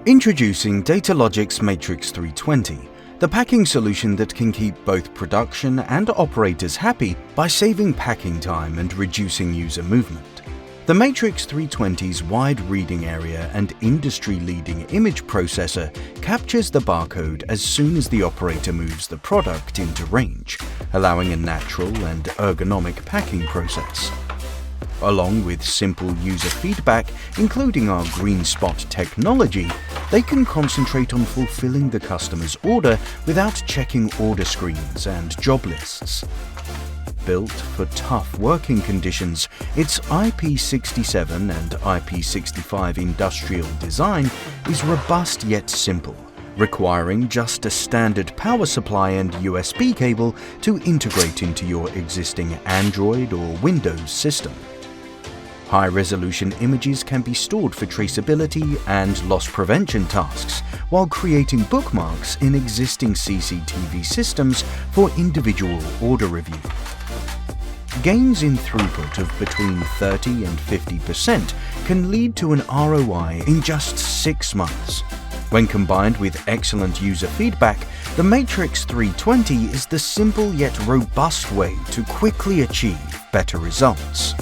Introducing Datalogic's Matrix 320, the packing solution that can keep both production and operators happy by saving packing time and reducing user movement. The Matrix 320's wide reading area and industry-leading image processor captures the barcode as soon as the operator moves the product into range, allowing a natural and ergonomic packing process. Along with simple user feedback, including our green spot technology, they can concentrate on fulfilling the customer's order without checking order screens and job lists. Built for tough working conditions, its IP67 and IP65 industrial design is robust yet simple, requiring just a standard power supply and USB cable to integrate into your existing Android or Windows system. High-resolution images can be stored for traceability and loss prevention tasks, while creating bookmarks in existing CCTV systems for individual order review. Gains in throughput of between 30 and 50% can lead to an ROI in just 6 months. When combined with excellent user feedback, the Matrix 320 is the simple yet robust way to quickly achieve better results.